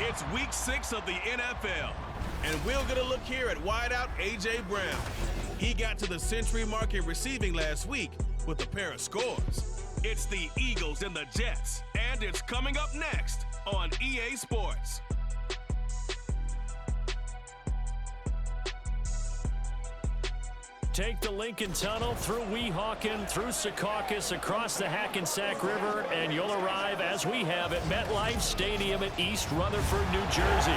It's week 6 of the NFL, and we're going to look here at wideout A.J. Brown. He got to the century mark in receiving last week with a pair of scores. It's the Eagles and the Jets, and it's coming up next on EA Sports. Take the Lincoln Tunnel through Weehawken, through Secaucus, across the Hackensack River, and you'll arrive, as we have, at MetLife Stadium at East Rutherford, New Jersey.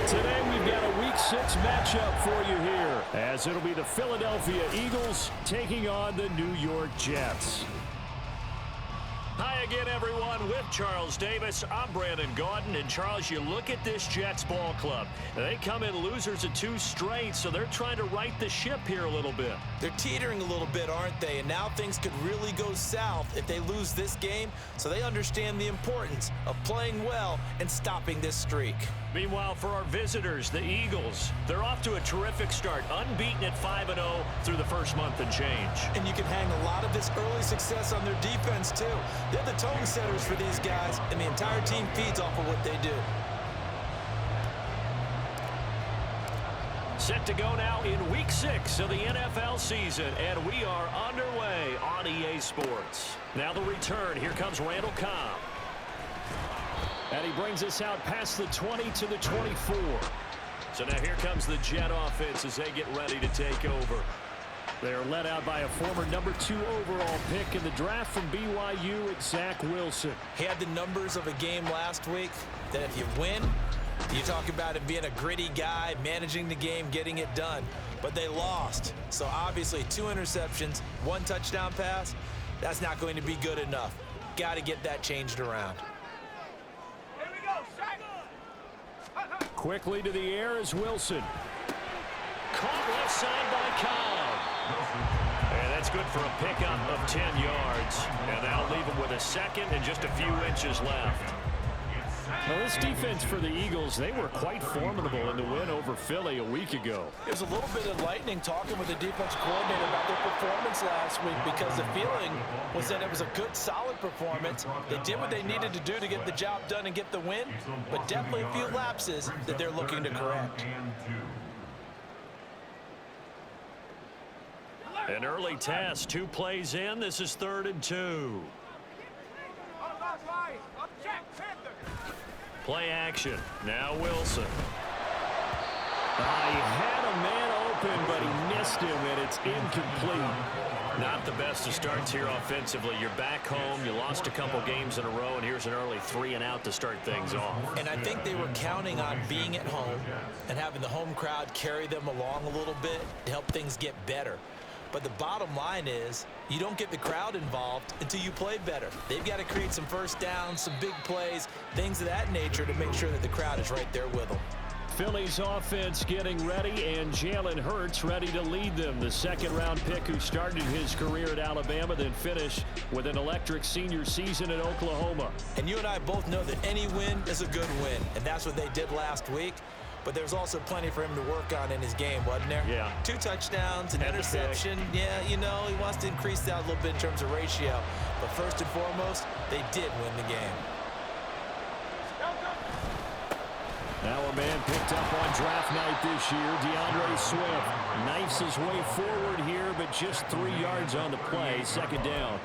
Today we've got a Week 6 matchup for you here, as it'll be the Philadelphia Eagles taking on the New York Jets. Hi again, everyone. With Charles Davis, I'm Brandon Gaudin. And, Charles, you look at this Jets ball club. They come in losers of 2 straight, so they're trying to right the ship here a little bit. They're teetering a little bit, aren't they? And now things could really go south if they lose this game, so they understand the importance of playing well and stopping this streak. Meanwhile, for our visitors, the Eagles, they're off to a terrific start, unbeaten at 5-0 through the first month and change. And you can hang a lot of this early success on their defense, too. They're the tone setters for these guys, and the entire team feeds off of what they do. Set to go now in Week 6 of the NFL season, and we are underway on EA Sports. Now the return. Here comes Randall Cobb. And he brings us out past the 20 to the 24. So now here comes the Jet offense as they get ready to take over. They're led out by a former number 2 overall pick in the draft from BYU at Zach Wilson. He had the numbers of a game last week that if you win, you talk about him being a gritty guy, managing the game, getting it done. But they lost. So obviously 2 interceptions, 1 touchdown pass, that's not going to be good enough. Got to get that changed around. Quickly to the air is Wilson. Caught left side by Cobb. And that's good for a pickup of 10 yards. And that'll leave him with a second and just a few inches left. Now this defense for the Eagles, they were quite formidable in the win over Philly a week ago. It was a little bit enlightening talking with the defense coordinator about their performance last week, because the feeling was that it was a good, solid performance. They did what they needed to do to get the job done and get the win, but definitely a few lapses that they're looking to correct. An early test, 2 plays in. This is 3rd and 2. Play action. Now Wilson. He had a man open, but he missed him, and it's incomplete. Not the best of starts here offensively. You're back home. You lost a couple games in a row, and here's an early 3 and out to start things off. And I think they were counting on being at home and having the home crowd carry them along a little bit to help things get better. But the bottom line is you don't get the crowd involved until you play better. They've got to create some first downs, some big plays, things of that nature to make sure that the crowd is right there with them. Philly's offense getting ready, and Jalen Hurts ready to lead them. The second-round pick who started his career at Alabama, then finished with an electric senior season at Oklahoma. And you and I both know that any win is a good win, and that's what they did last week. But there's also plenty for him to work on in his game, wasn't there? Yeah. 2 touchdowns, an interception. Yeah, you know, he wants to increase that a little bit in terms of ratio. But first and foremost, they did win the game. Now a man picked up on draft night this year, DeAndre Swift. Knifes his way forward here, but just 3 yards on the play, 2nd down.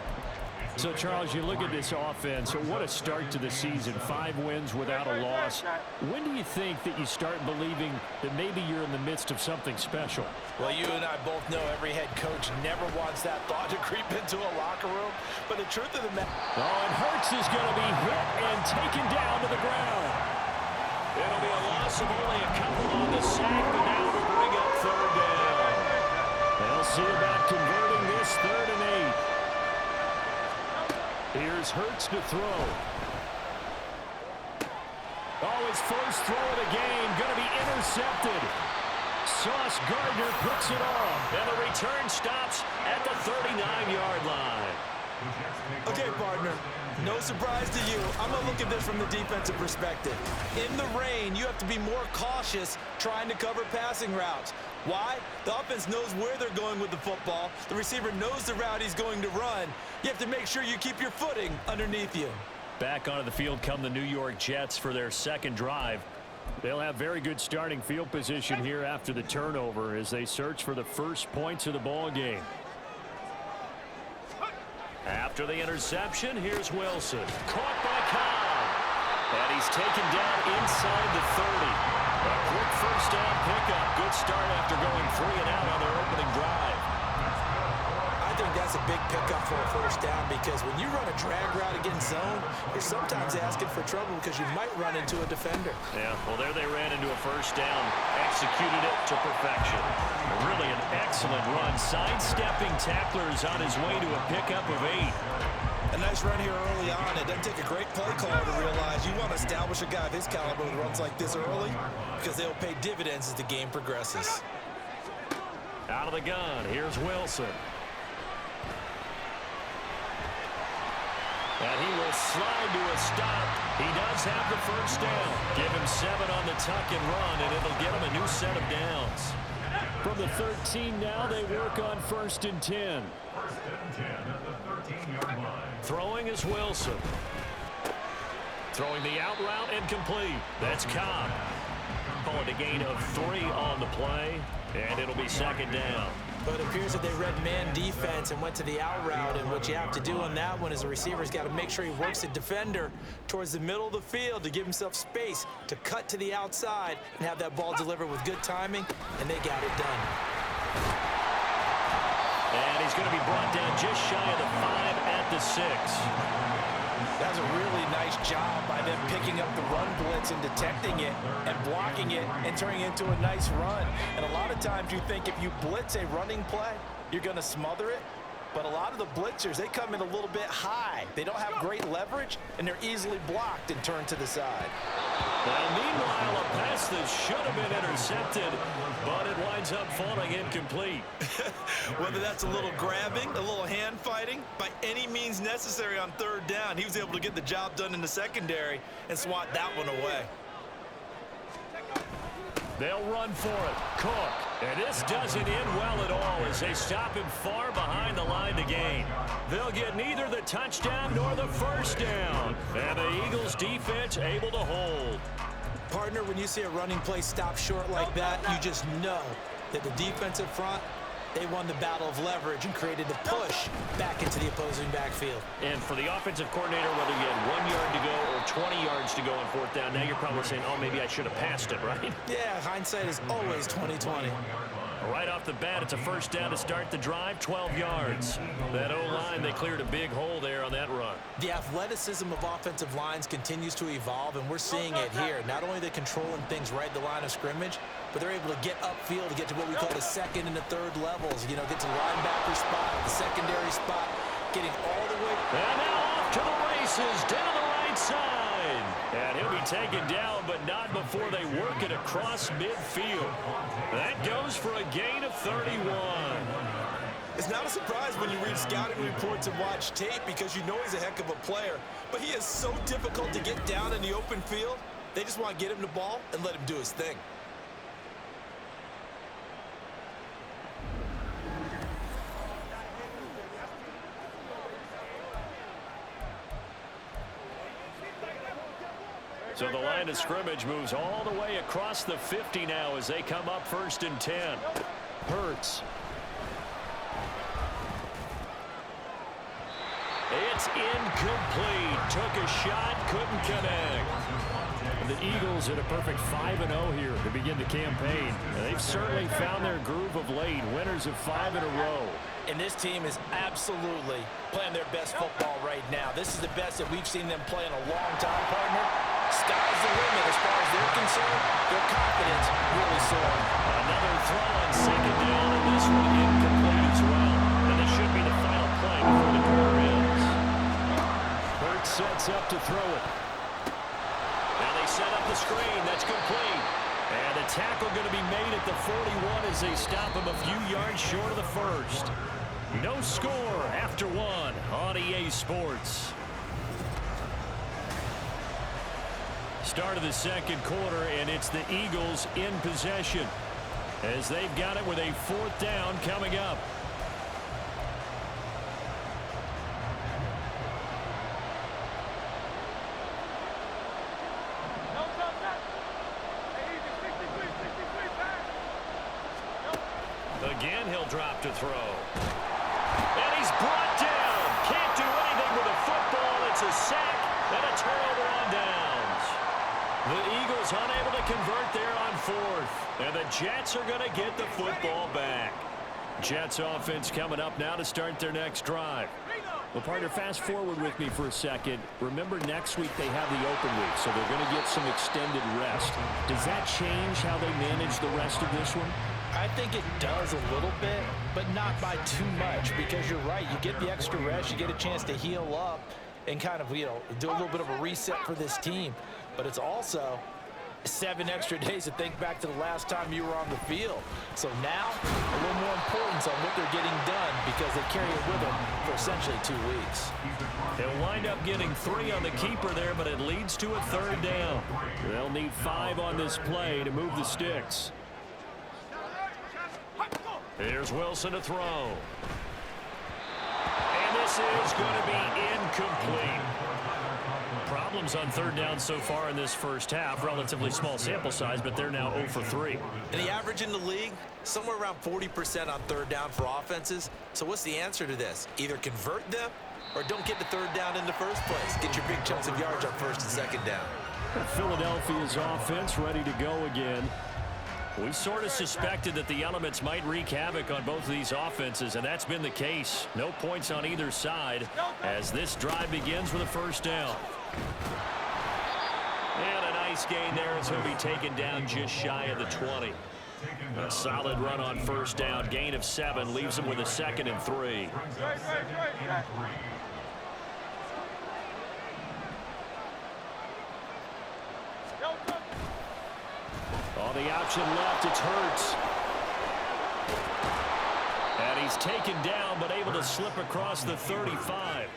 So, Charles, you look at this offense, what a start to the season, 5 wins without a loss. When do you think that you start believing that maybe you're in the midst of something special? Well, you and I both know every head coach never wants that thought to creep into a locker room. But the truth of the matter... Oh, and Hurts is going to be hit and taken down to the ground. It'll be a loss of only a couple on the sack, but now we'll bring up 3rd down. They'll see about converting this 3rd and 8. Here's Hurts to throw. Oh, his first throw of the game going to be intercepted. Sauce Gardner picks it off. And the return stops at the 39-yard line. Okay, partner, no surprise to you. I'm going to look at this from the defensive perspective. In the rain, you have to be more cautious trying to cover passing routes. Why? The offense knows where they're going with the football. The receiver knows the route he's going to run. You have to make sure you keep your footing underneath you. Back onto the field come the New York Jets for their second drive. They'll have very good starting field position here after the turnover as they search for the first points of the ball game. After the interception, here's Wilson. Caught by Cobb. And he's taken down inside the 30. A quick first down pickup. Good start after going 3 and out on their opening drive. I think that's a big pickup for a first down because when you run a drag route against zone, you're sometimes asking for trouble because you might run into a defender. Yeah, well, there they ran into a first down. Executed it to perfection. Really an excellent run. Sidestepping tacklers on his way to a pickup of 8. A nice run here early on. It doesn't take a great play caller to realize you want to establish a guy of his caliber with runs like this early because they'll pay dividends as the game progresses. Out of the gun, here's Wilson. And he will slide to a stop. He does have the first down. Give him 7 on the tuck and run, and it'll get him a new set of downs. From the 13 now, they work on 1st and 10. Throwing is Wilson. Throwing the out route and complete. That's Cobb. Call it a gain of 3 on the play, and it'll be second down. But it appears that they read man defense and went to the out route, and what you have to do on that one is the receiver's got to make sure he works the defender towards the middle of the field to give himself space to cut to the outside and have that ball delivered with good timing, and they got it done. And he's going to be brought down just shy of the 5 at the 6. That's a really nice job by them picking up the run blitz and detecting it and blocking it and turning it into a nice run. And a lot of times you think if you blitz a running play, you're going to smother it. But a lot of the blitzers, they come in a little bit high. They don't have great leverage, and they're easily blocked and turned to the side. Well, meanwhile, a pass that should have been intercepted, but it winds up falling incomplete. Whether that's a little grabbing, a little hand fighting, by any means necessary on 3rd down, he was able to get the job done in the secondary and swat that one away. They'll run for it. Cook. And this doesn't end well at all as they stop him far behind the line to gain. They'll get neither the touchdown nor the first down. And the Eagles defense able to hold. Partner, when you see a running play stop short like that, you just know that the defensive front, they won the battle of leverage and created the push back into the opposing backfield. And for the offensive coordinator, whether you had 1 yard to go or 20 yards to go on 4th down, now you're probably saying, oh, maybe I should have passed it, right? Yeah, hindsight is always 20/20. Right off the bat, it's a first down to start the drive, 12 yards. That O-line, they cleared a big hole there on that run. The athleticism of offensive lines continues to evolve, and we're seeing it here. Not only are they controlling things right at the line of scrimmage, but they're able to get upfield to get to what we call the 2nd and the 3rd levels. You know, get to the linebacker spot, the secondary spot, getting all the way. And now off to the races, down the right side. And he'll be taken down, but not before they work it across midfield. That goes for a gain of 31. It's not a surprise when you read scouting reports and watch tape because you know he's a heck of a player. But he is so difficult to get down in the open field. They just want to get him the ball and let him do his thing. So the line of scrimmage moves all the way across the 50 now as they come up 1st and 10. Hurts. It's incomplete. Took a shot, couldn't connect. And the Eagles at a perfect 5-0 here to begin the campaign. And they've certainly found their groove of late. Winners of 5 in a row. And this team is absolutely playing their best football right now. This is the best that we've seen them play in a long time, partner. Sky's the limit as far as they're concerned. Their confidence really soaring. Another throw on 2nd down, and this one incomplete as well. And this should be the final play before the quarter ends. Hurts sets up to throw it. Now they set up the screen. That's complete. And a tackle going to be made at the 41 as they stop him a few yards short of the first. No score after 1 on EA Sports. Start of the 2nd quarter, and it's the Eagles in possession as they've got it with a 4th down coming up. He'll drop to throw. And he's brought down. Can't do anything with a football. It's a sack and a turnover on downs. The Eagles unable to convert there on fourth. And the Jets are going to get the football back. Jets offense coming up now to start their next drive. Well, partner, fast forward with me for a second. Remember, next week they have the open week, so they're going to get some extended rest. Does that change how they manage the rest of this one? I think it does a little bit, but not by too much, because you're right. You get the extra rest, you get a chance to heal up and kind of, do a little bit of a reset for this team. But it's also 7 extra days to think back to the last time you were on the field. So now, a little more importance on what they're getting done because they carry it with them for essentially 2 weeks. They'll wind up getting 3 on the keeper there, but it leads to a 3rd down. They'll need 5 on this play to move the sticks. Here's Wilson to throw. And this is going to be incomplete. Problems on 3rd down so far in this first half. Relatively small sample size, but they're now 0 for 3. And the average in the league, somewhere around 40% on 3rd down for offenses. So what's the answer to this? Either convert them or don't get the 3rd down in the first place. Get your big chunks of yards on 1st and 2nd down. Philadelphia's offense ready to go again. We sort of suspected that the elements might wreak havoc on both of these offenses, and that's been the case. No points on either side as this drive begins with a 1st down. And a nice gain there as he'll be taken down just shy of the 20. A solid run on 1st down. Gain of 7 leaves him with a 2nd and 3. On the option left, it's Hurts. And he's taken down, but able to slip across the 35.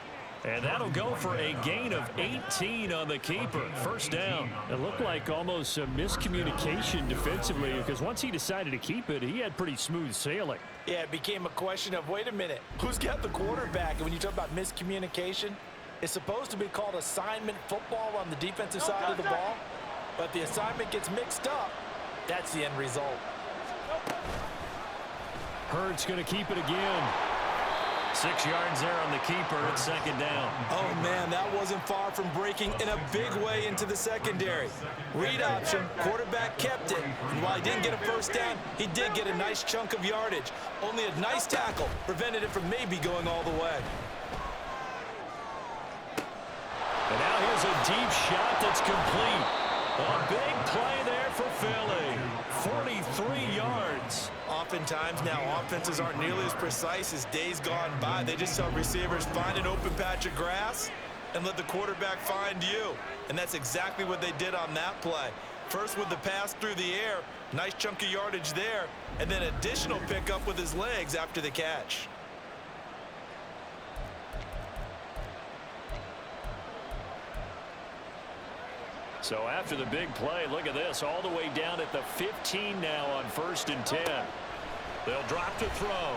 And that'll go for a gain of 18 on the keeper. 1st down. It looked like almost a miscommunication defensively because once he decided to keep it, he had pretty smooth sailing. Yeah, it became a question of, wait a minute, who's got the quarterback? And when you talk about miscommunication, it's supposed to be called assignment football on the defensive side of the ball. But the assignment gets mixed up. That's the end result. Hurts going to keep it again. 6 yards there on the keeper at 2nd down. Oh, man, that wasn't far from breaking in a big way into the secondary. Read option, quarterback kept it. And while he didn't get a 1st down, he did get a nice chunk of yardage. Only a nice tackle prevented it from maybe going all the way. And now here's a deep shot that's complete. A big play there for Philly. 43 yards. Oftentimes now offenses aren't nearly as precise as days gone by. They just tell receivers, find an open patch of grass and let the quarterback find you. And that's exactly what they did on that play. First with the pass through the air, nice chunk of yardage there, and then additional pickup with his legs after the catch. So after the big play, look at this, all the way down at the 15 now on 1st and 10. They'll drop to throw,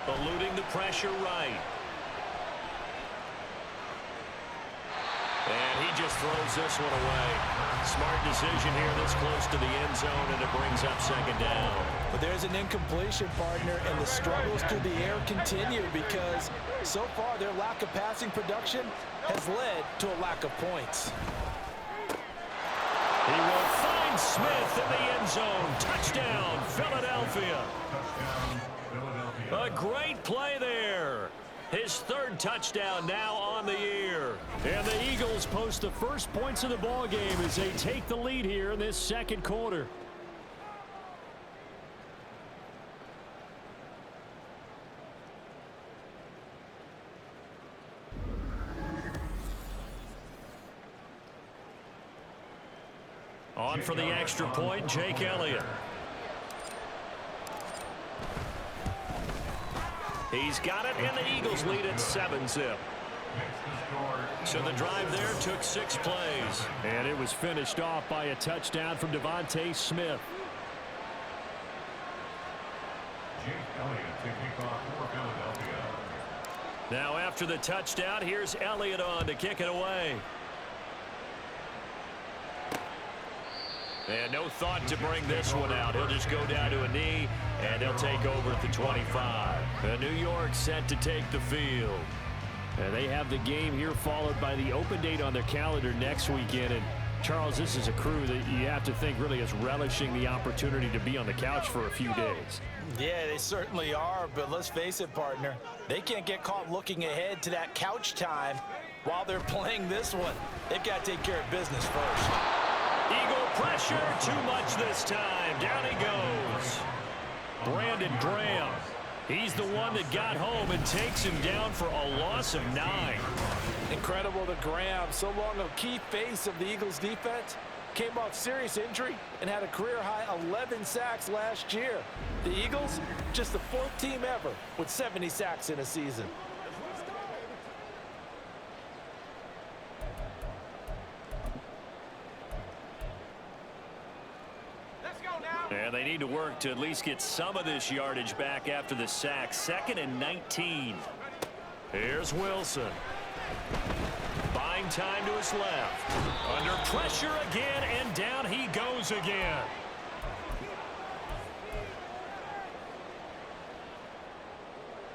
eluding the pressure right. And he just throws this one away. Smart decision here this close to the end zone, and it brings up 2nd down. But there's an incompletion, partner, and the struggles through the air continue because so far their lack of passing production has led to a lack of points. He will find Smith in the end zone. Touchdown, Philadelphia. A great play there. His 3rd touchdown now on the year. And the Eagles post the first points of the ball game as they take the lead here in this 2nd quarter. On for the extra point, Jake Elliott. He's got it, and the Eagles lead at 7-zip. So the drive there took 6 plays. And it was finished off by a touchdown from Devontae Smith. Now after the touchdown, here's Elliott on to kick it away. And no thought to bring this one out. He'll just go down to a knee, and they'll take over at the 25. New York set to take the field. And they have the game here followed by the open date on their calendar next weekend. And Charles, this is a crew that you have to think really is relishing the opportunity to be on the couch for a few days. Yeah, they certainly are, but let's face it, partner. They can't get caught looking ahead to that couch time while they're playing this one. They've got to take care of business first. Eagle pressure, too much this time. Down he goes. Brandon Graham. He's the one that got home and takes him down for a loss of 9. Incredible to Graham, so long a key face of the Eagles defense. Came off serious injury and had a career-high 11 sacks last year. The Eagles, just the 4th team ever with 70 sacks in a season. And they need to work to at least get some of this yardage back after the sack. 2nd and 19. Here's Wilson. Buying time to his left. Under pressure again, and down he goes again.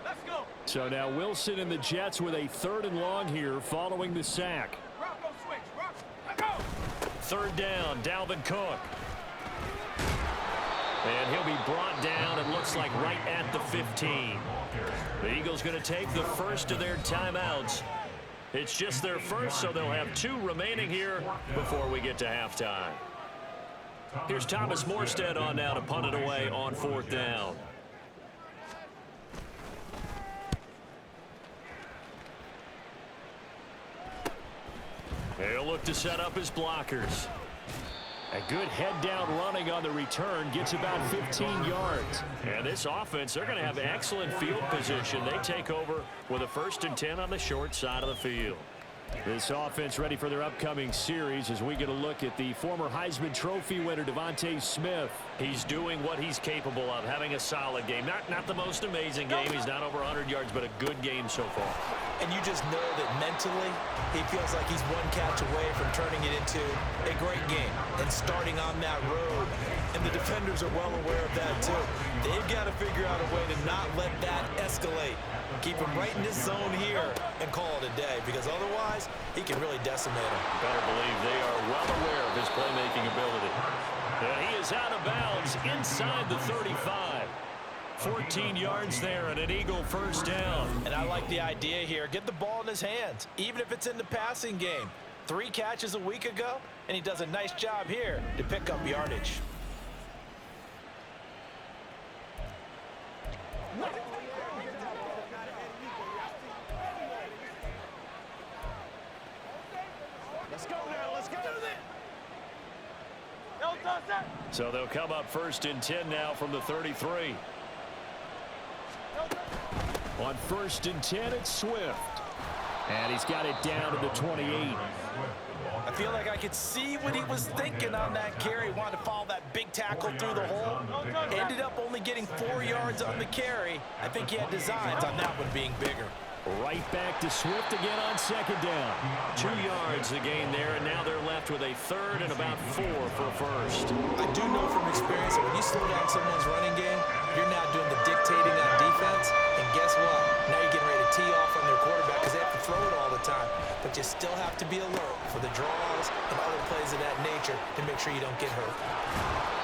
Let's go. So now Wilson and the Jets with a 3rd and long here following the sack. Rocco switch. Rocco. 3rd down, Dalvin Cook. And he'll be brought down, it looks like, right at the 15. The Eagles going to take the first of their timeouts. It's just their first, so they'll have 2 remaining here before we get to halftime. Here's Thomas Morstead on now to punt it away on 4th down. He'll look to set up his blockers. A good head-down running on the return gets about 15 yards. And this offense, they're going to have excellent field position. They take over with a 1st and 10 on the short side of the field. This offense ready for their upcoming series as we get a look at the former Heisman Trophy winner, Devontae Smith. He's doing what he's capable of, having a solid game. Not the most amazing game. He's not over 100 yards, but a good game so far. And you just know that mentally, he feels like he's one catch away from turning it into a great game and starting on that road. And the defenders are well aware of that, too. They've got to figure out a way to not let that escalate. Keep him right in this zone here and call it a day, because otherwise, he can really decimate him. Better believe they are well aware of his playmaking ability. And he is out of bounds inside the 35. 14 yards there and an Eagle 1st down. And I like the idea here. Get the ball in his hands, even if it's in the passing game. 3 catches a week ago, and he does a nice job here to pick up yardage. Let's go now. Let's go. So they'll come up 1st and 10 now from the 33. On 1st and 10, it's Swift. And he's got it down to the 28. I feel like I could see what he was thinking on that carry. Wanted to follow that big tackle through the hole. Ended up only getting 4 yards on the carry. I think he had designs on that one being bigger. Right back to Swift again on 2nd down. 2 yards the gain there, and now they're left with a 3rd and about 4 for 1st. I do know from experience that when you slow down someone's running game, you're now doing the dictating on defense. And guess what? Now you're getting ready to tee off on their quarterback because they have to throw it all the time. But you still have to be alert for the draws and other plays of that nature to make sure you don't get hurt.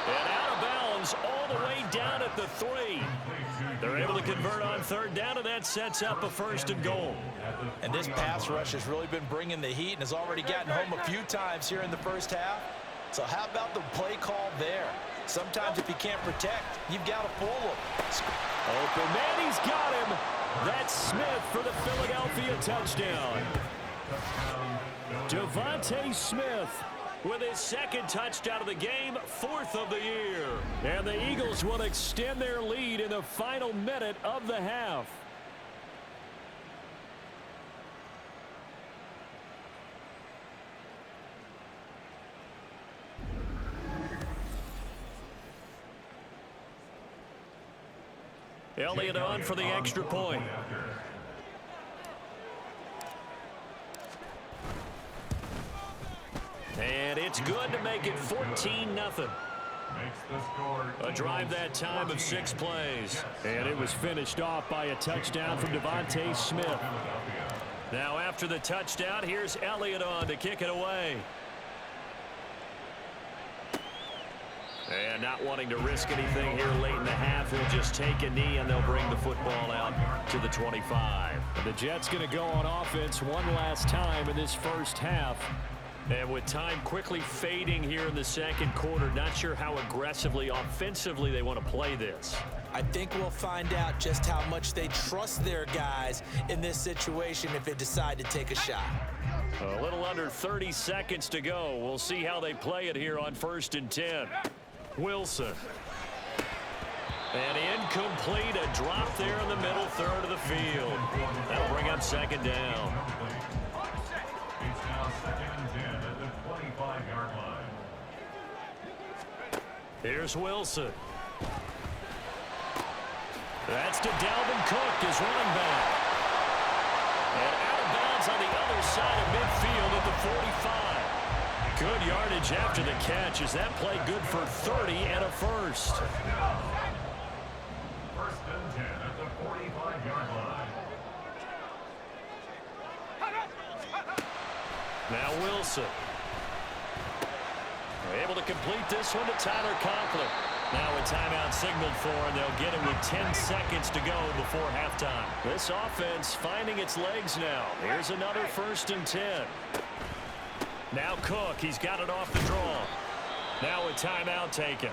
And out of bounds all the way down at the 3. They're able to convert on 3rd down, and that sets up a 1st and goal. And this pass rush has really been bringing the heat and has already gotten home a few times here in the 1st half. So how about the play call there? Sometimes if you can't protect, you've got to fool them. Open man, he's got him. That's Smith for the Philadelphia touchdown. Devontae Smith with his 2nd touchdown of the game, 4th of the year. And the Eagles will extend their lead in the final minute of the half. Elliott on for the extra point. And it's good to make it 14-0. A drive that time of 6 plays. And it was finished off by a touchdown from Devontae Smith. Now after the touchdown, here's Elliott on to kick it away. And not wanting to risk anything here late in the half, he'll just take a knee and they'll bring the football out to the 25. The Jets going to go on offense one last time in this first half. And with time quickly fading here in the second quarter, not sure how aggressively, offensively they want to play this. I think we'll find out just how much they trust their guys in this situation if they decide to take a shot. A little under 30 seconds to go. We'll see how they play it here on 1st and 10. Wilson. And incomplete, a drop there in the middle third of the field. That'll bring up 2nd down. It's now 2nd and 10 at the 25-yard line. Here's Wilson. That's to Dalvin Cook, his running back. And out of bounds on the other side of midfield at the 45. Good yardage after the catch. Is that play good for 30 and a first? 1st and 10 at the 45-yard line. Now Wilson. Able to complete this one to Tyler Conklin. Now a timeout signaled for, and they'll get it with 10 seconds to go before halftime. This offense finding its legs now. Here's another 1st and 10. Now Cook, he's got it off the draw. Now a timeout taken.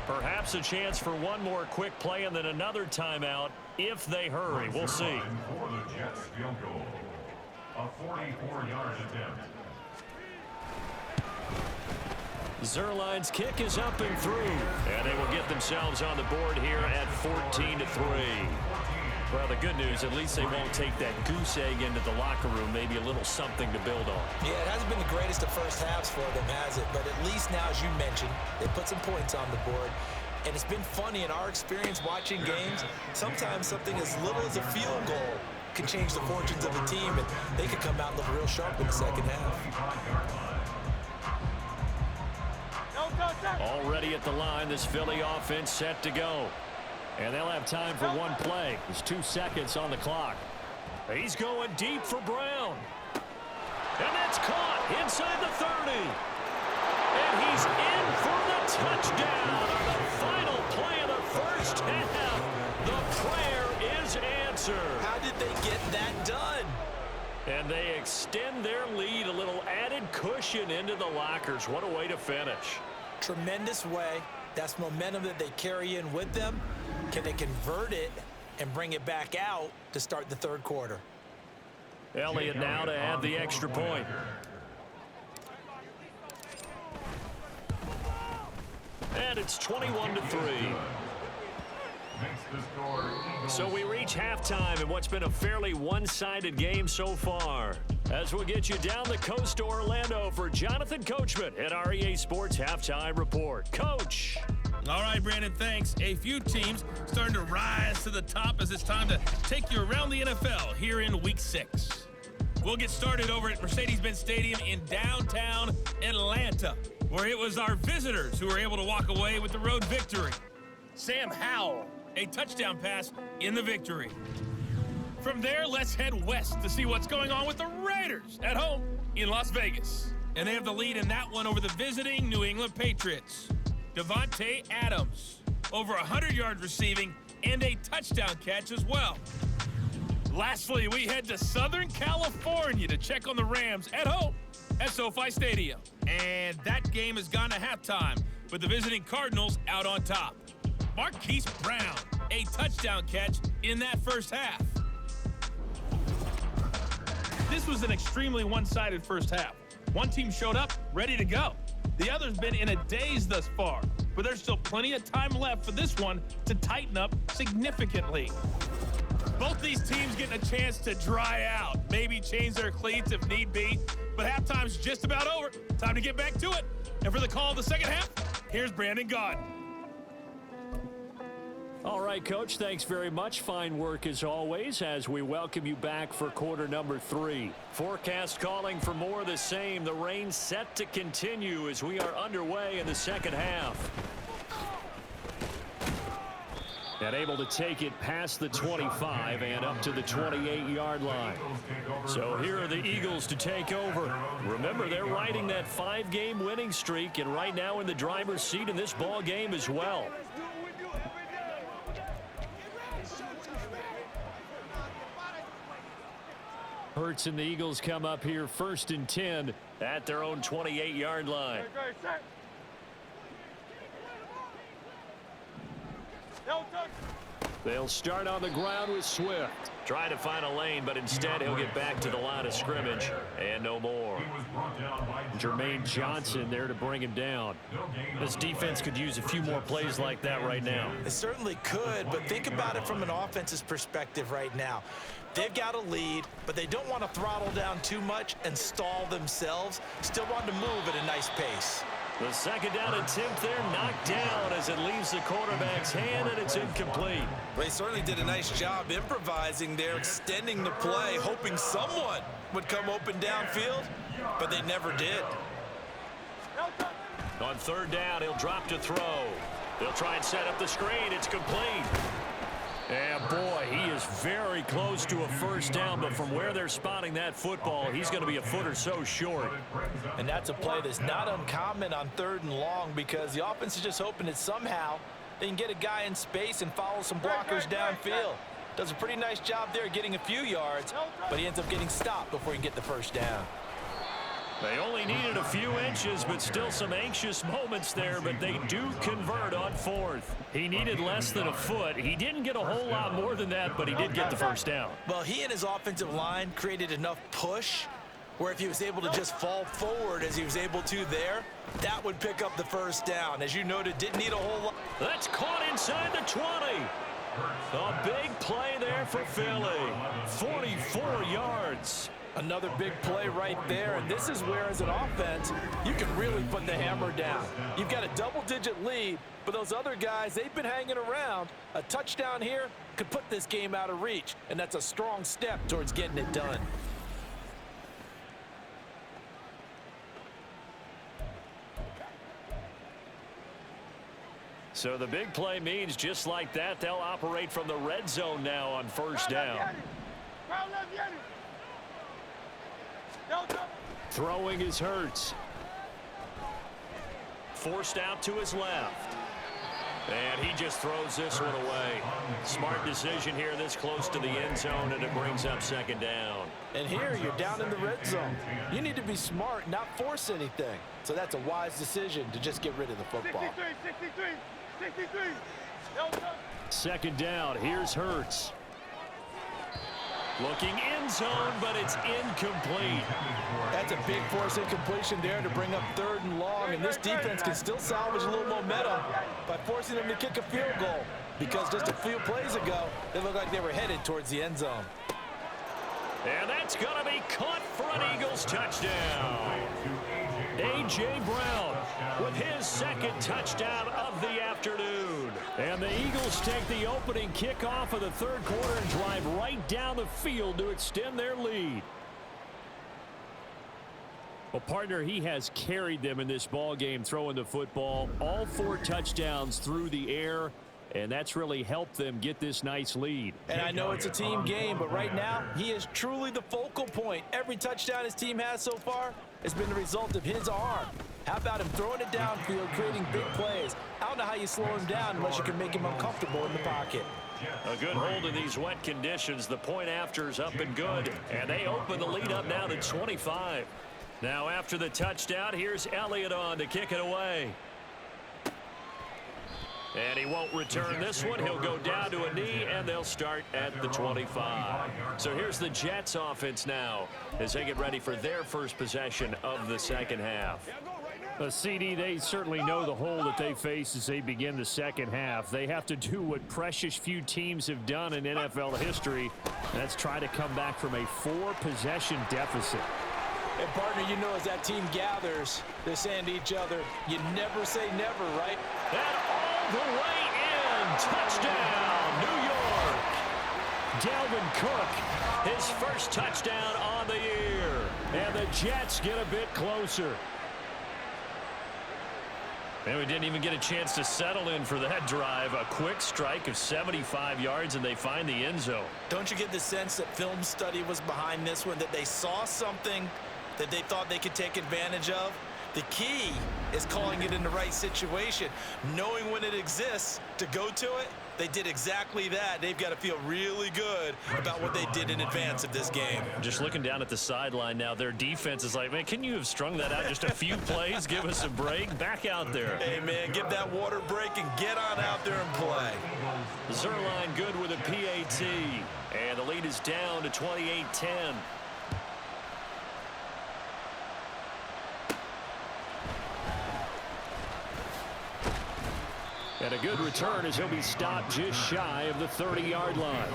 Perhaps a chance for one more quick play and then another timeout if they hurry. We'll see. For the Jets field goal. A 44-yard attempt. Zerline's kick is up and through. And they will get themselves on the board here at 14-3. Well, the good news, at least they won't take that goose egg into the locker room. Maybe a little something to build on. Yeah, it hasn't been the greatest of first halves for them, has it? But at least now, as you mentioned, they put some points on the board. And it's been funny in our experience watching games. Sometimes something as little as a field goal can change the fortunes of a team, and they could come out and look real sharp in the second half. Already at the line, this Philly offense set to go. And they'll have time for one play. There's 2 seconds on the clock. He's going deep for Brown. And that's caught inside the 30. And he's in for the touchdown on the final play of the first half. The prayer is answered. How did they get that done? And they extend their lead, a little added cushion into the lockers. What a way to finish. Tremendous way. That's momentum that they carry in with them. Can they convert it and bring it back out to start the third quarter? Elliott now to add the extra point. And it's 21-3. So we reach halftime in what's been a fairly one-sided game so far. As we'll get you down the coast to Orlando for Jonathan Coachman at our EA Sports Halftime Report. Coach. All right, Brandon, thanks. A few teams starting to rise to the top as it's time to take you around the NFL here in Week 6. We'll get started over at Mercedes-Benz Stadium in downtown Atlanta, where it was our visitors who were able to walk away with the road victory. Sam Howell, a touchdown pass in the victory. From there, let's head west to see what's going on with the Raiders at home in Las Vegas. And they have the lead in that one over the visiting New England Patriots. Devontae Adams, over 100 yards receiving and a touchdown catch as well. Lastly, we head to Southern California to check on the Rams at home at SoFi Stadium. And that game has gone to halftime with the visiting Cardinals out on top. Marquise Brown, a touchdown catch in that first half. This was an extremely one-sided first half. One team showed up ready to go. The other's been in a daze thus far, but there's still plenty of time left for this one to tighten up significantly. Both these teams getting a chance to dry out, maybe change their cleats if need be, but halftime's just about over. Time to get back to it. And for the call of the second half, here's Brandon Gaudin. All right, Coach, thanks very much. Fine work as always as we welcome you back for quarter number 3. Forecast calling for more of the same. The rain set to continue as we are underway in the second half. And able to take it past the 25 and up to the 28-yard line. So here are the Eagles to take over. Remember, they're riding that 5-game winning streak and right now in the driver's seat in this ball game as well. Hurts and the Eagles come up here 1st and 10 at their own 28-yard line. They'll start on the ground with Swift. Trying to find a lane, but instead he'll get back to the line of scrimmage and no more. Jermaine Johnson there to bring him down. This defense could use a few more plays like that right now. It certainly could, but think about it from an offense's perspective right now. They've got a lead, but they don't want to throttle down too much and stall themselves. Still want to move at a nice pace. The 2nd down attempt there knocked down as it leaves the quarterback's hand, and it's incomplete. They certainly did a nice job improvising there, extending the play, hoping someone would come open downfield, but they never did. On 3rd down, he'll drop to throw. They'll try and set up the screen. It's complete. And boy, he is very close to a 1st down, but from where they're spotting that football, he's going to be a foot or so short. And that's a play that's not uncommon on 3rd and long because the offense is just hoping that somehow they can get a guy in space and follow some blockers downfield. Does a pretty nice job there getting a few yards, but he ends up getting stopped before he can get the 1st down. They only needed a few inches, but still some anxious moments there, but they do convert on 4th. He needed less than a foot. He didn't get a whole lot more than that, but he did get the 1st down. Well, he and his offensive line created enough push where if he was able to just fall forward as he was able to there, that would pick up the 1st down. As you noted, didn't need a whole lot. That's caught inside the 20. A big play there for Philly. 44 yards. Another big play right there, and this is where, as an offense, you can really put the hammer down. You've got a double-digit lead, but those other guys, they've been hanging around. A touchdown here could put this game out of reach, and that's a strong step towards getting it done. So the big play means just like that, they'll operate from the red zone now on 1st down. Throwing is Hurts. Forced out to his left. And he just throws this one away. Smart decision here this close to the end zone, and it brings up 2nd down. And here you're down in the red zone. You need to be smart, not force anything. So that's a wise decision to just get rid of the football. 2nd down. Here's Hurts. Looking end zone, but it's incomplete. That's a big force incompletion there to bring up 3rd and long, and this defense can still salvage a little momentum by forcing them to kick a field goal because just a few plays ago, they looked like they were headed towards the end zone. And that's going to be caught for an Eagles touchdown. A.J. Brown with his 2nd touchdown of the afternoon. And the Eagles take the opening kickoff of the 3rd quarter and drive right down the field to extend their lead. Well, partner, he has carried them in this ball game throwing the football. All 4 touchdowns through the air. And that's really helped them get this nice lead. And I know it's a team game, but right now, he is truly the focal point. Every touchdown his team has so far has been the result of his arm. How about him throwing it downfield, creating big plays? I don't know how you slow him down unless you can make him uncomfortable in the pocket. A good hold in these wet conditions. The point after is up and good. And they open the lead up now to 25. Now after the touchdown, here's Elliott on to kick it away. And he won't return this one. He'll go down to a knee, and they'll start at the 25. So here's the Jets offense now as they get ready for their first possession of the second half. CD, they certainly know the hole that they face as they begin the second half. They have to do what precious few teams have done in NFL history. That's try to come back from a 4-possession deficit. And, partner, you know as that team gathers, they're saying to each other, you never say never, right? And all the way in. touchdown, New York. Dalvin Cook, his first touchdown on the year. And the Jets get a bit closer. And we didn't even get a chance to settle in for that drive. A quick strike of 75 yards, and they find the end zone. Don't you get the sense that film study was behind this one, that they saw something that they thought they could take advantage of? The key is calling it in the right situation, knowing when it exists to go to it. They did exactly that. They've got to feel really good about what they did in advance of this game. Just looking down at the sideline now, their defense is like, man, can you have strung that out just a few plays? Give us a break. Back out there. Hey, man, give that water break and get on out there and play. Zerline good with a PAT. And the lead is down to 28-10. And a good return as he'll be stopped just shy of the 30-yard line.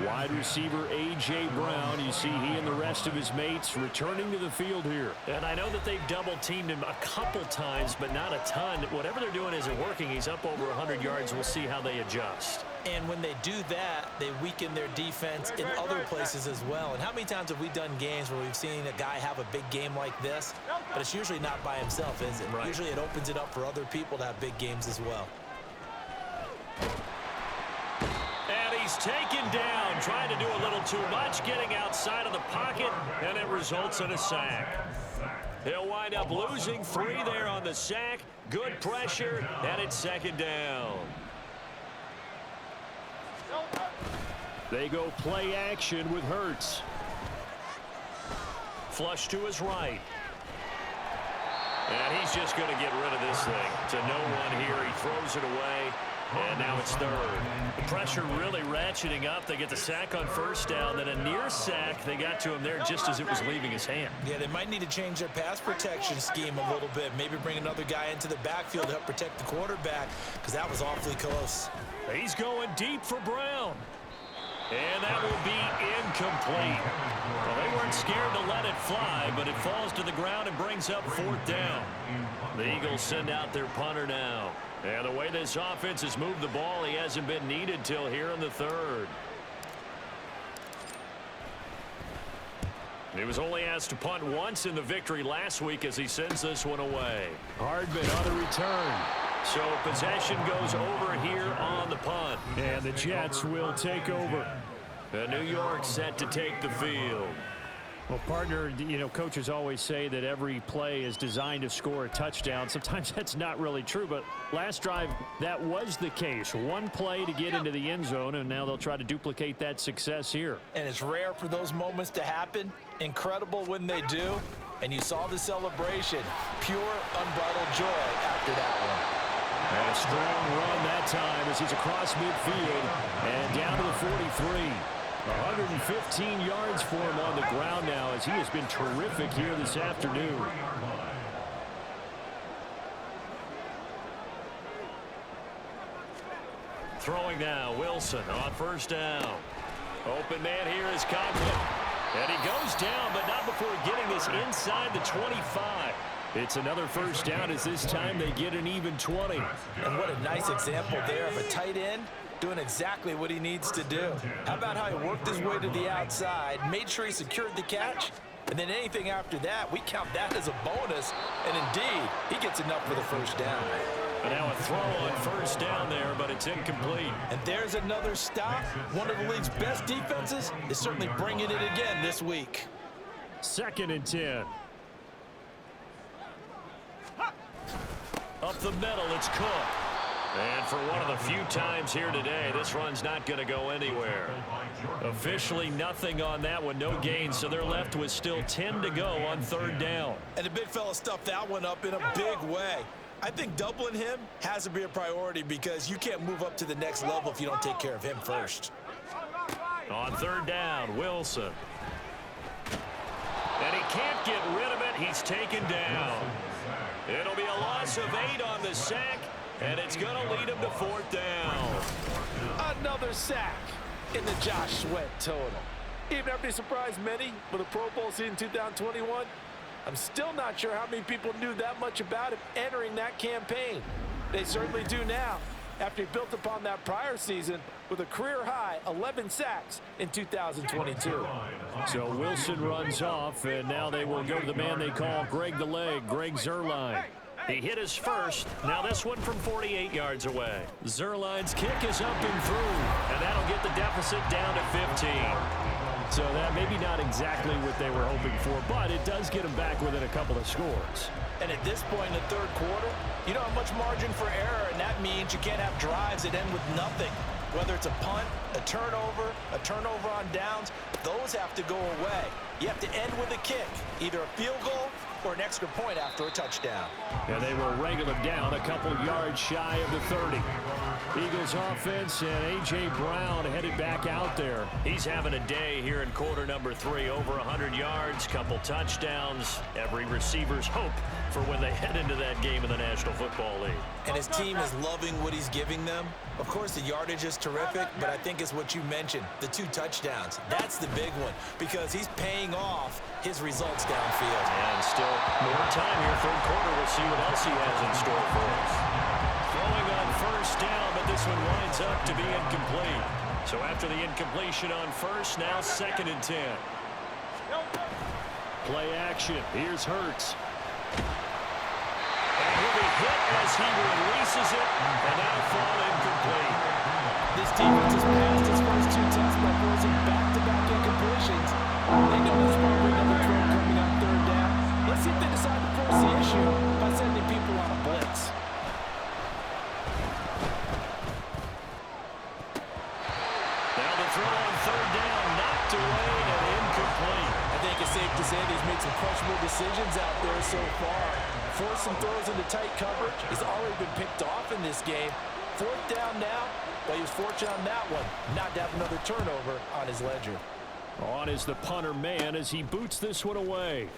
Wide receiver A.J. Brown, you see he and the rest of his mates returning to the field here. And I know that they've double-teamed him a couple times, but not a ton. Whatever they're doing isn't working. He's up over 100 yards. We'll see how they adjust. And when they do that, they weaken their defense in other places as well. And how many times have we done games where we've seen a guy have a big game like this, but it's usually not by himself, is it? Right. Usually it opens it up for other people to have big games as well. And he's taken down, trying to do a little too much, getting outside of the pocket, and it results in a sack. He'll wind up losing 3 there on the sack. Good pressure, and it's second down. They go play action with Hurts. Flush to his right. And he's just going to get rid of this thing. To no one here. He throws it away. And now it's third. The pressure really ratcheting up. They get the sack on first down. Then a near sack. They got to him there just as it was leaving his hand. Yeah, they might need to change their pass protection scheme a little bit. Maybe bring another guy into the backfield to help protect the quarterback, because that was awfully close. He's going deep for Brown. And that will be incomplete. Well, they weren't scared to let it fly, but it falls to the ground and brings up 4th down. The Eagles send out their punter now. And the way this offense has moved the ball, he hasn't been needed till here in the 3rd. He was only asked to punt once in the victory last week as he sends this one away. Hardman on the return. So possession goes over here on the punt. And the Jets will take over. And New York set to take the field. Well, partner, you know, coaches always say that every play is designed to score a touchdown. Sometimes that's not really true, but last drive, that was the case. One play to get into the end zone, and now they'll try to duplicate that success here. And it's rare for those moments to happen. Incredible when they do. And you saw the celebration. Pure, unbridled joy after that one. And a strong run that time as he's across midfield and down to the 43. 115 yards for him on the ground now as he has been terrific here this afternoon. Throwing now, Wilson on first down. Open man here is Conklin. And he goes down, but not before getting this inside the 25. It's another first down as this time they get an even 20. And what a nice example there of a tight end doing exactly what he needs to do. How about how he worked his way to the outside, made sure he secured the catch, and then anything after that, we count that as a bonus. And indeed, he gets enough for the first down. And now a throw on first down there, but it's incomplete. And there's another stop. One of the league's best defenses is certainly bringing it again this week. 2nd and 10. Up the middle, it's Cook. And for one of the few times here today, this run's not going to go anywhere. Officially nothing on that one, no gain, so they're left with still 10 to go on 3rd down. And the big fella stuffed that one up in a big way. I think doubling him has to be a priority because you can't move up to the next level if you don't take care of him first. On 3rd down, Wilson. And he can't get rid of it. He's taken down. It'll be a loss of 8 on the sack, and it's going to lead him to 4th down. Another sack in the Josh Sweat total. Even after he surprised many for the Pro Bowl season 2021, I'm still not sure how many people knew that much about him entering that campaign. They certainly do now. after he built upon that prior season with a career-high 11 sacks in 2022. So Wilson runs off, and now they will go to the man they call Greg the Leg, Greg Zuerlein. He hit his first. Now this one from 48 yards away. Zuerlein's kick is up and through, and that'll get the deficit down to 15. So that maybe not exactly what they were hoping for, but it does get them back within a couple of scores. And at this point in the third quarter, you don't have much margin for error, and that means you can't have drives that end with nothing. Whether it's a punt, a turnover on downs, those have to go away. You have to end with a kick, either a field goal or an extra point after a touchdown. And they will wrangle him down a couple yards shy of the 30. Eagles offense and A.J. Brown headed back out there. He's having a day here in quarter number 3. Over 100 yards, couple touchdowns. Every receiver's hope for when they head into that game in the National Football League. And his team is loving what he's giving them. Of course, the yardage is terrific, but I think it's what you mentioned, the 2 touchdowns. That's the big one because he's paying off his results downfield. And still more time here, third quarter. We'll see what else he has in store for us. Throwing on first down, but this one winds up to be incomplete. So after the incompletion on first, now 2nd and 10. Play action. Here's Hurts. And he'll be hit as he releases it, and that'll fall incomplete. This defense has passed its first 2 tests by forcing back-to-back incompletions. They know there's probably another throw coming on third down. Let's see if they decide to force the issue by sending people on a blitz. Now the throw on third down, knocked away and incomplete. I think it's safe to say he's made some questionable decisions out there so far. Forced some throws into tight coverage. He's already been picked off in this game. 4th down now, but he was fortunate on that one not to have another turnover on his ledger. On is the punter man as he boots this one away.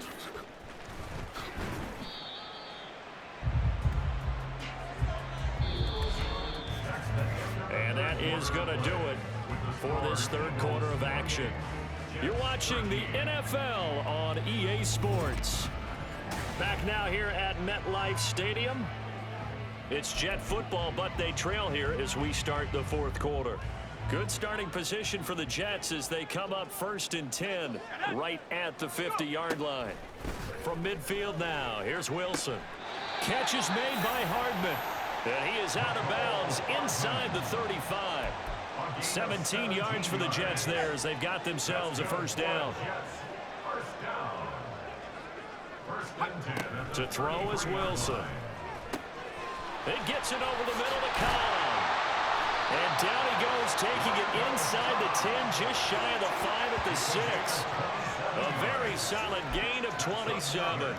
And that is going to do it for this third quarter of action. You're watching the NFL on EA Sports. Back now here at MetLife Stadium. It's Jet football, but they trail here as we start the fourth quarter. Good starting position for the Jets as they come up 1st and 10 right at the 50-yard line. From midfield now, here's Wilson. Catch is made by Hardman. And he is out of bounds inside the 35. 17 yards for the Jets there as they've got themselves a first down. To throw is Wilson. It gets it over the middle to Cobb. And down he goes, taking it inside the 10, just shy of the 5 at the 6. A very solid gain of 27.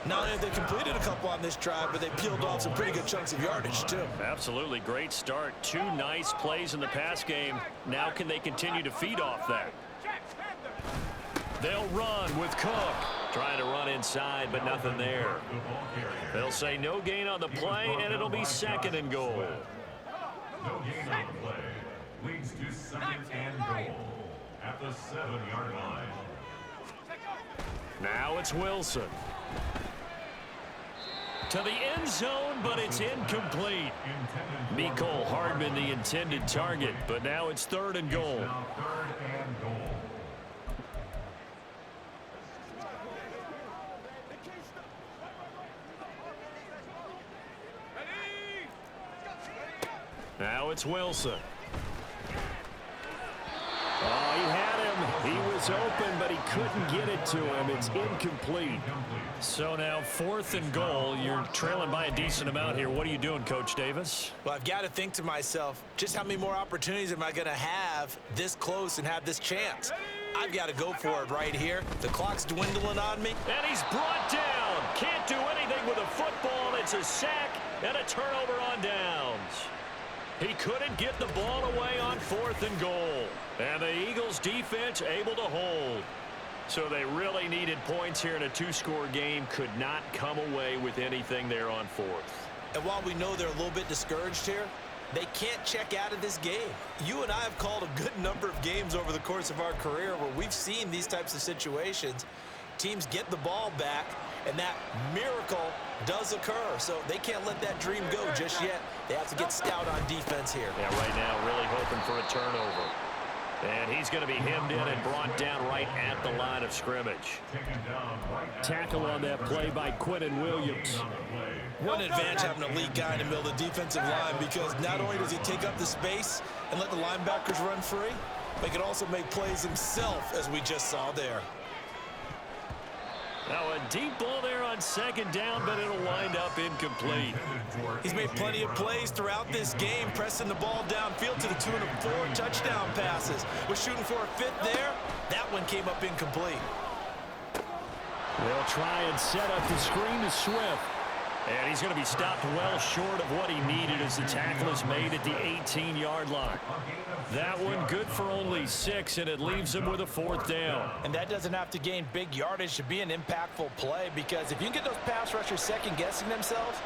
Not only have they completed a couple on this drive, but they peeled off some pretty good chunks of yardage, too. Absolutely great start. 2 nice plays in the pass game. Now can they continue to feed off that? They'll run with Cook. Trying to run inside, but nothing there. They'll say no gain on the play, and it'll be 2nd and goal. No gain on the play. Leads to 2nd and goal at the 7-yard line. Now it's Wilson. To the end zone, but it's incomplete. Mecole Hardman, the intended target, but now it's 3rd and goal. Now 3rd and goal. Now it's Wilson. Oh, he had him. He was open, but he couldn't get it to him. It's incomplete. So now 4th and goal. You're trailing by a decent amount here. What are you doing, Coach Davis? Well, I've got to think to myself, just how many more opportunities am I going to have this close and have this chance? I've got to go for it right here. The clock's dwindling on me. And he's brought down. Can't do anything with a football. It's a sack and a turnover on downs. He couldn't get the ball away on 4th and goal. And the Eagles defense able to hold. So they really needed points here in a 2-score game. Could not come away with anything there on 4th. And while we know they're a little bit discouraged here, they can't check out of this game. You and I have called a good number of games over the course of our career where we've seen these types of situations. teams get the ball back, and that miracle does occur. So they can't let that dream go just yet. They have to get stout on defense here. Yeah, right now really hoping for a turnover. And he's going to be hemmed in and brought down right at the line of scrimmage. Tackle on that play by Quentin Williams. One advantage having a lead guy in the middle of the defensive line, because not only does he take up the space and let the linebackers run free, but he can also make plays himself, as we just saw there. Now a deep ball there on second down, but it'll wind up incomplete. He's made plenty of plays throughout this game, pressing the ball downfield to the tune of 4 touchdown passes. Was shooting for a 5th there. That one came up incomplete. They'll try and set up the screen to Swift. And he's going to be stopped well short of what he needed as the tackle is made at the 18-yard line. That one good for only 6, and it leaves him with a 4th down. And that doesn't have to gain big yardage to be an impactful play, because if you can get those pass rushers second-guessing themselves,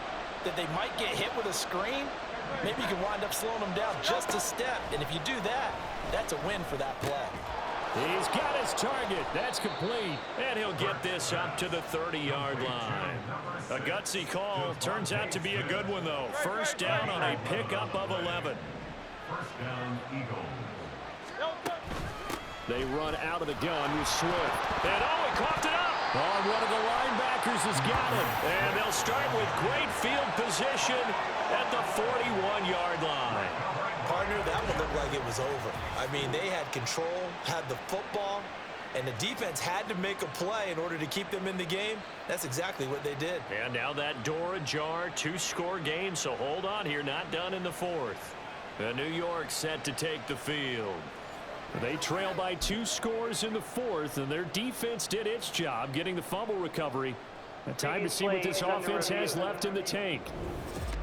that they might get hit with a screen, maybe you can wind up slowing them down just a step. And if you do that, that's a win for that play. He's got his target. That's complete. And he'll get this up to the 30-yard line. A gutsy call. Turns out to be a good one, though. First down on a pickup of 11. First down, Eagles. They run out of the gun with Swift. And oh, he coughed it up. Oh, one of the linebackers has got him. And they'll start with great field position at the 41-yard line. Partner, that one looked like it was over. I mean, they had control, had the football, and the defense had to make a play in order to keep them in the game. That's exactly what they did. And now that door ajar, 2-score game, so hold on here, not done in the 4th. New York set to take the field. They trail by 2 scores in the 4th, and their defense did its job getting the fumble recovery. Time to see what this offense has left in the tank.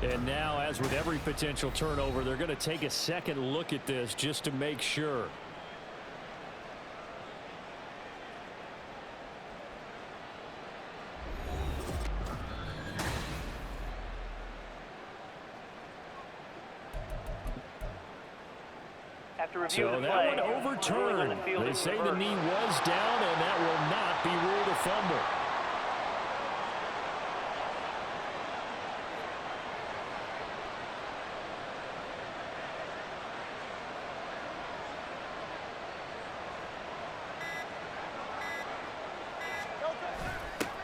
And now, as with every potential turnover, they're going to take a second look at this just to make sure. So that one overturned. They say the knee was down, and that will not be ruled a fumble.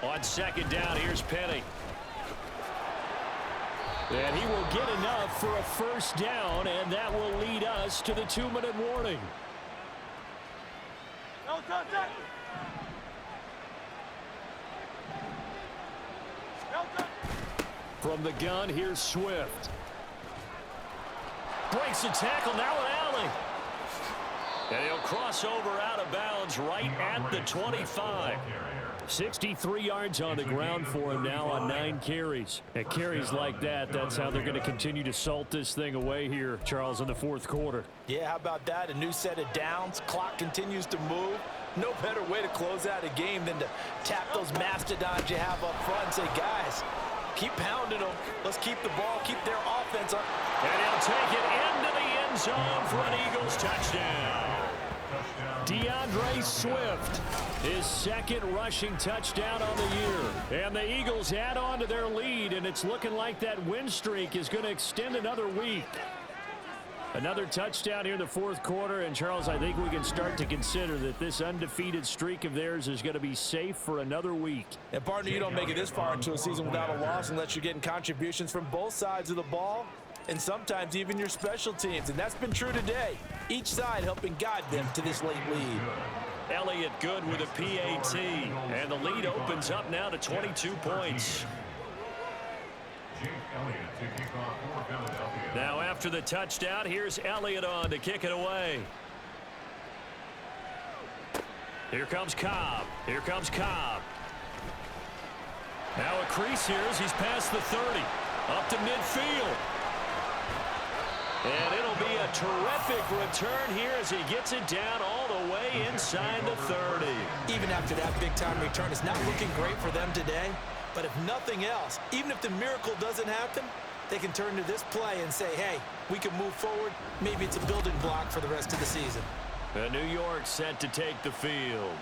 On second down, here's Penny. And he will get enough for a first down, and that will lead us to the 2-minute warning. From the gun, here's Swift. Breaks the tackle, now an alley. And he'll cross over out of bounds right at the 25. 63 yards on the ground for him now on 9 carries. And carries like that, that's how they're going to continue to salt this thing away here, Charles, in the 4th quarter. Yeah, how about that? A new set of downs. Clock continues to move. No better way to close out a game than to tap those mastodons you have up front and say, guys, keep pounding them. Let's keep the ball, keep their offense up. And he'll take it into the end zone for an Eagles touchdown. DeAndre Swift, his 2nd rushing touchdown on the year. And the Eagles add on to their lead, and it's looking like that win streak is going to extend another week. Another touchdown here in the 4th quarter, and Charles, I think we can start to consider that this undefeated streak of theirs is going to be safe for another week. And partner, you don't make it this far into a season without a loss unless you're getting contributions from both sides of the ball, and sometimes even your special teams, and that's been true today. Each side helping guide them to this late lead. Elliott good with a PAT, and the lead opens up now to 22 points. Now after the touchdown, here's Elliott on to kick it away. Here comes Cobb. Here comes Cobb. Now a crease here as he's past the 30. Up to midfield. And it'll be a terrific return here as he gets it down all the way inside the 30. Even after that big-time return, it's not looking great for them today. But if nothing else, even if the miracle doesn't happen, they can turn to this play and say, hey, we can move forward. Maybe it's a building block for the rest of the season. New York set to take the field.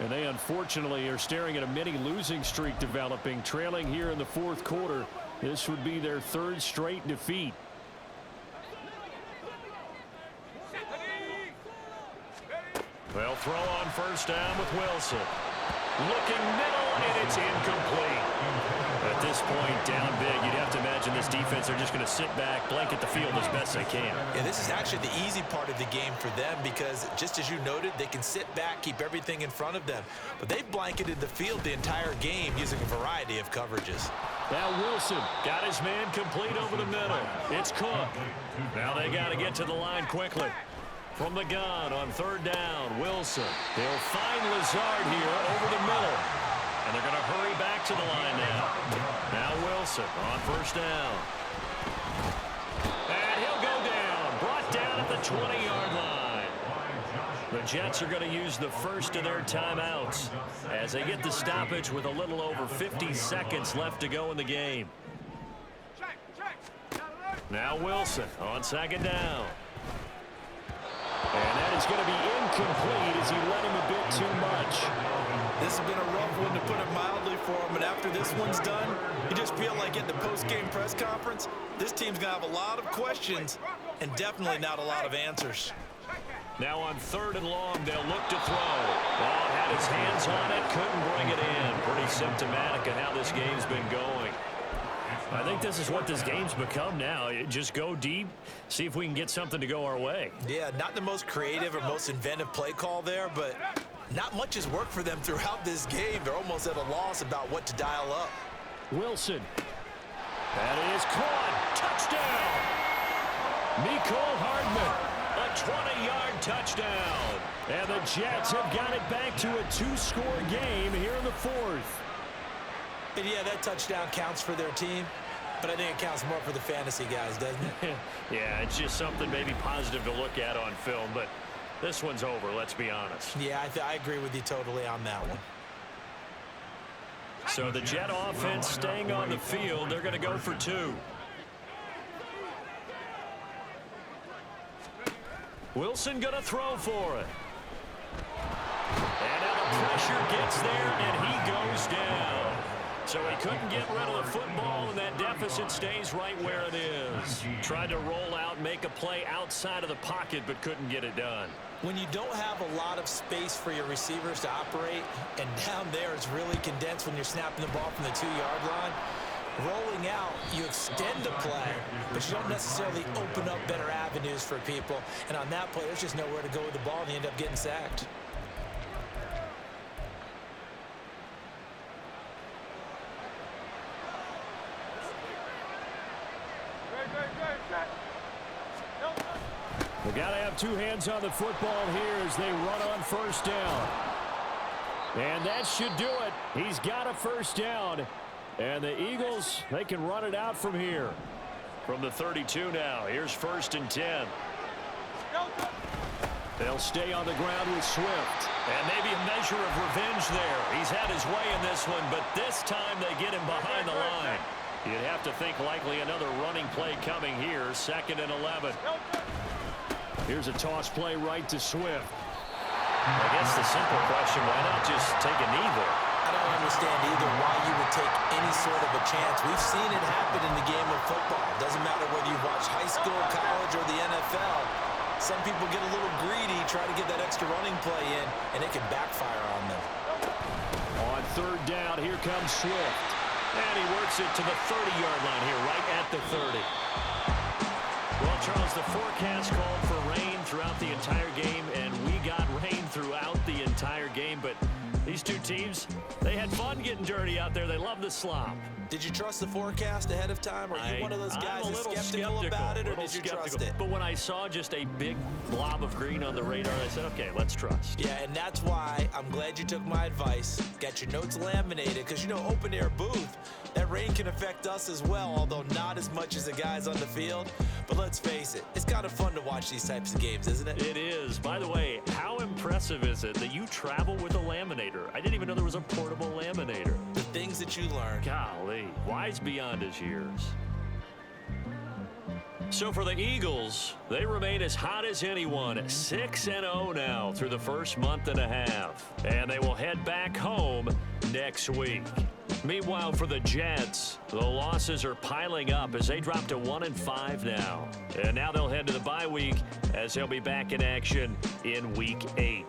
And they unfortunately are staring at a mini losing streak developing, trailing here in the fourth quarter. This would be their third straight defeat. They'll throw on first down with Wilson. Looking middle, and it's incomplete. At this point, down big, you'd have to imagine this defense are just going to sit back, blanket the field as best they can. Yeah, this is actually the easy part of the game for them because, just as you noted, they can sit back, keep everything in front of them. But they've blanketed the field the entire game using a variety of coverages. Now Wilson got his man complete over the middle. It's Cook. Now they got to get to the line quickly. From the gun on third down, Wilson. They'll find Lazard here over the middle. And they're going to hurry back to the line now. Now Wilson on first down. And he'll go down. Brought down at the 20-yard line. The Jets are going to use the first of their timeouts as they get the stoppage with a little over 50 seconds left to go in the game. Now Wilson on second down. And that is going to be incomplete as he led him a bit too much. This has been a rough one, to put it mildly, for him. And after this one's done, you just feel like at the post-game press conference, this team's going to have a lot of questions and definitely not a lot of answers. Now on third and long, they'll look to throw. Ball had his hands on it, couldn't bring it in. Pretty symptomatic of how this game's been going. I think this is what this game's become now. Just go deep, see if we can get something to go our way. Yeah, not the most creative or most inventive play call there, but not much has worked for them throughout this game. They're almost at a loss about what to dial up. Wilson. That is caught. Touchdown. Mecole Hardman. A 20-yard touchdown. And the Jets have got it back to a two-score game here in the fourth. And yeah, that touchdown counts for their team, but I think it counts more for the fantasy guys, doesn't it? Yeah, it's just something maybe positive to look at on film, but this one's over, let's be honest. Yeah, I agree with you totally on that one. So the Jet offense staying on the field, they're going to go for two. Wilson going to throw for it. And now the pressure gets there, and he goes down. So he couldn't get rid of the football, and that deficit stays right where it is. Tried to roll out, make a play outside of the pocket, but couldn't get it done. When you don't have a lot of space for your receivers to operate, and down there it's really condensed when you're snapping the ball from the 2-yard line, rolling out, you extend the play, but you don't necessarily open up better avenues for people. And on that play, there's just nowhere to go with the ball, and you end up getting sacked. We got to have two hands on the football here as they run on first down. And that should do it. He's got a first down. And the Eagles, they can run it out from here. From the 32 now, here's 1st and 10. They'll stay on the ground with Swift. And maybe a measure of revenge there. He's had his way in this one, but this time they get him behind the line. You'd have to think likely another running play coming here, 2nd and 11. Here's a toss play right to Swift. I guess the simple question, why not just take a knee there? I don't understand either why you would take any sort of a chance. We've seen it happen in the game of football. Doesn't matter whether you watch high school, college, or the NFL. Some people get a little greedy, try to get that extra running play in, and it can backfire on them. On third down, here comes Swift. And he works it to the 30-yard line here, right at the 30. Well, Charles, the forecast called for rain throughout the entire game, and we got rain throughout the entire game. But these two teams, they had fun getting dirty out there. They love the slop. Did you trust the forecast ahead of time? Are you one of those guys that's skeptical about it, or did you trust it? But when I saw just a big blob of green on the radar, I said, okay, let's trust. Yeah, and that's why I'm glad you took my advice. Got your notes laminated, because, you know, open-air booth, that rain can affect us as well, although not as much as the guys on the field. But let's face it, it's kind of fun to watch these types of games, isn't it? It is. By the way, how impressive is it that you travel with a laminator? I didn't even know there was a portable laminator. The things that you learn. Golly, wise beyond his years. So for the Eagles, they remain as hot as anyone, 6-0 now through the first month and a half. And they will head back home next week. Meanwhile, for the Jets, the losses are piling up as they drop to 1-5 now. And now they'll head to the bye week as they'll be back in action in Week 8.